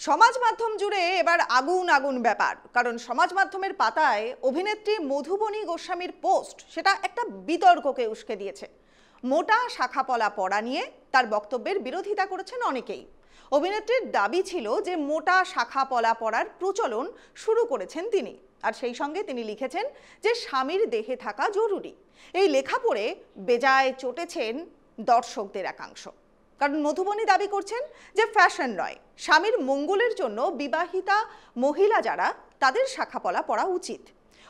সমাজ মাধ্যম জুড়ে এবার আগুন আগুন ব্যাপার। কারণ সমাজ মাধ্যমের পাতায় অভিনেত্রী মধুবনী গোস্বামীর পোস্ট সেটা একটা বিতর্ককে উস্কে দিয়েছে। মোটা শাখাপলা পড়া নিয়ে তার বক্তব্যের বিরোধিতা করেছেন অনেকেই। অভিনেত্রীর দাবি ছিল যে মোটা শাখাপলা পড়ার প্রচলন শুরু করেছেন তিনি, আর সেই সঙ্গে তিনি লিখেছেন যে স্বামীর দেহে থাকা জরুরি। এই লেখা পড়ে বেজায় চটেছেন দর্শকদের একাংশ। কারণ মধুবনী দাবি করছেন যে ফ্যাশন নয়, স্বামীর মঙ্গলের জন্য বিবাহিতা মহিলা যারা তাদের শাখাপলা পড়া উচিত।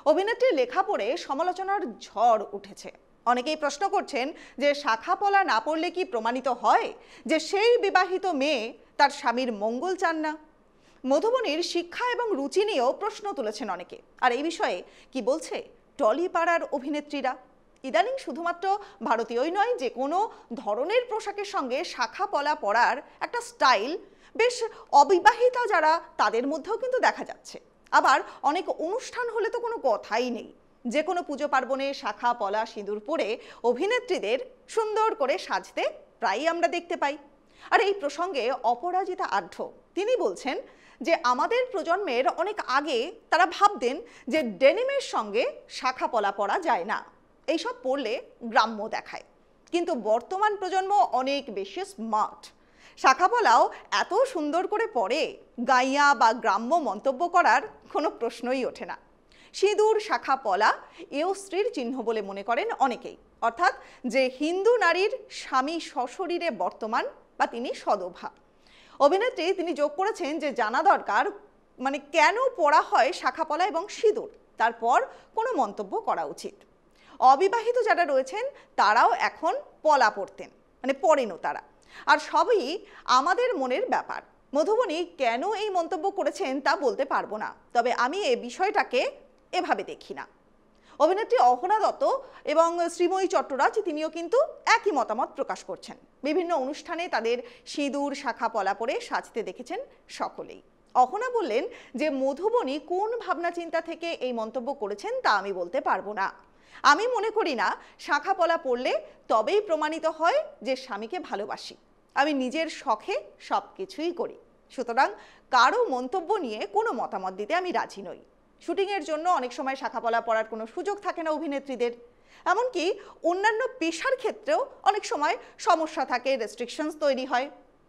অভিনেত্রীর লেখা পড়ে সমালোচনার ঝড় উঠেছে। অনেকেই প্রশ্ন করছেন যে শাখাপলা না পড়লে কি প্রমাণিত হয় যে সেই বিবাহিত মেয়ে তার স্বামীর মঙ্গল চান না? মধুবনীর শিক্ষা এবং রুচি নিয়েও প্রশ্ন তুলেছেন অনেকে। আর এই বিষয়ে কি বলছে টলিপাড়ার অভিনেত্রীরা? ইদানিং শুধুমাত্র ভারতীয়ই নয়, যে কোনো ধরনের পোশাকের সঙ্গে শাখাপলা পরার একটা স্টাইল বেশ অবিবাহিতা যারা তাদের মধ্যেও কিন্তু দেখা যাচ্ছে। আবার অনেক অনুষ্ঠান হলে তো কোনো কথাই নেই, যে কোনো পুজো পার্বণে শাখা পলা সিঁদুর পরে অভিনেত্রীদের সুন্দর করে সাজতে প্রায়ই আমরা দেখতে পাই। আর এই প্রসঙ্গে অপরাজিতা আঢ্য তিনি বলছেন যে আমাদের প্রজন্মের অনেক আগে তারা ভাবতেন যে ডেনিমের সঙ্গে শাখা পলা পরা যায় না, এইসব পড়লে গ্রাম্য দেখায়। কিন্তু বর্তমান প্রজন্ম অনেক বেশি স্মার্ট। শাখাপলাও এত সুন্দর করে পরে গাইয়া বা গ্রাম্য মন্তব্য করার কোনো প্রশ্নই ওঠে না। সিঁদুর শাখাপলা এও স্ত্রীর চিহ্ন বলে মনে করেন অনেকেই, অর্থাৎ যে হিন্দু নারীর স্বামী সশরীরে বর্তমান বা তিনি সদভা। অভিনেত্রী তিনি যোগ করেছেন যে জানা দরকার কেন পড়া হয় শাখাপলা এবং সিঁদুর, তারপর কোনো মন্তব্য করা উচিত। অবিবাহিত যারা রয়েছেন তারাও এখন পলা পড়তেন, পড়েনও তারা। আর সবই আমাদের মনের ব্যাপার। মধুবনী কেন এই মন্তব্য করেছেন তা বলতে পারবো না, তবে আমি এই বিষয়টাকে এভাবে দেখি না। অভিনেত্রী অহনা দত্ত এবং শ্রীময়ী চট্টরাজ তিনিও কিন্তু একই মতামত প্রকাশ করছেন। বিভিন্ন অনুষ্ঠানে তাদের সিঁদুর শাখা পলা পরে সাজতে দেখেছেন সকলেই। অহনা বললেন যে মধুবনী কোন ভাবনা চিন্তা থেকে এই মন্তব্য করেছেন তা আমি বলতে পারবো না। আমি মনে করি না শাখাপলা পড়লে তবেই প্রমাণিত হয় যে স্বামীকে ভালোবাসি। আমি নিজের শখে সব কিছুই করি, সুতরাং কারো মন্তব্য নিয়ে কোনো মতামত দিতে আমি রাজি নই। শুটিংয়ের জন্য অনেক সময় শাখাপলা পরার কোনো সুযোগ থাকে না অভিনেত্রীদের। এমনকি অন্যান্য পেশার ক্ষেত্রেও অনেক সময় সমস্যা থাকে, রেস্ট্রিকশনস তৈরি হয়।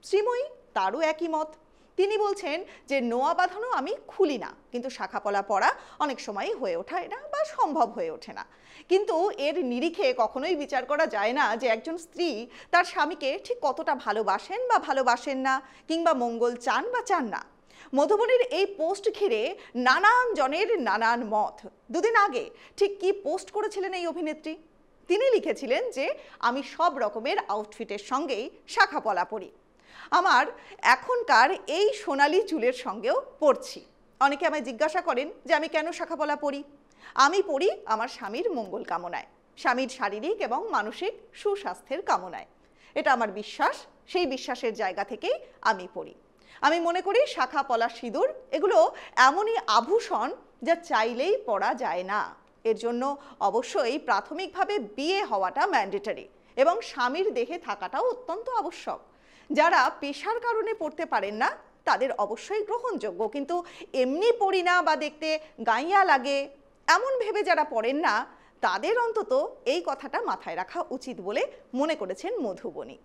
শ্রীময়ী তারও একই মত। তিনি বলছেন যে নোয়া বাঁধানো আমি খুলি না, কিন্তু শাখাপলা পরা অনেক সময়ই হয়ে ওঠে না বা সম্ভব হয়ে ওঠে না। কিন্তু এর নিরিখে কখনোই বিচার করা যায় না যে একজন স্ত্রী তার স্বামীকে ঠিক কতটা ভালোবাসেন বা ভালোবাসেন না, কিংবা মঙ্গল চান বা চান না। মধুবনীর এই পোস্ট ঘিরে নানান জনের নানান মত। দুদিন আগে ঠিক কি পোস্ট করেছিলেন এই অভিনেত্রী? তিনি লিখেছিলেন যে আমি সব রকমের আউটফিটের সঙ্গেই শাখাপলা পরি, আমার এখনকার এই সোনালি চুলের সঙ্গেও পরছি। অনেকে আমায় জিজ্ঞাসা করেন যে আমি কেন শাখাপলা পরি। আমি পরি আমার স্বামীর মঙ্গল কামনায়, স্বামীর শারীরিক এবং মানসিক সুস্বাস্থ্যের কামনায়। এটা আমার বিশ্বাস, সেই বিশ্বাসের জায়গা থেকেই আমি পরি। আমি মনে করি শাখা পলা সিঁদুর এগুলো এমনই আভূষণ যা চাইলেই পরা যায় না। এর জন্য অবশ্যই প্রাথমিকভাবে বিয়ে হওয়াটা ম্যান্ডেটরি এবং স্বামীর দেহে থাকাটাও অত্যন্ত আবশ্যক। যারা পেশার কারণে পড়তে পারেন না তাদের অবশ্যই গ্রহণযোগ্য, কিন্তু এমনি পড়ি না বা দেখতে গাইয়া লাগে এমন ভেবে যারা পড়েন না তাদের অন্তত এই কথাটা মাথায় রাখা উচিত বলে মনে করেছেন মধুবনী।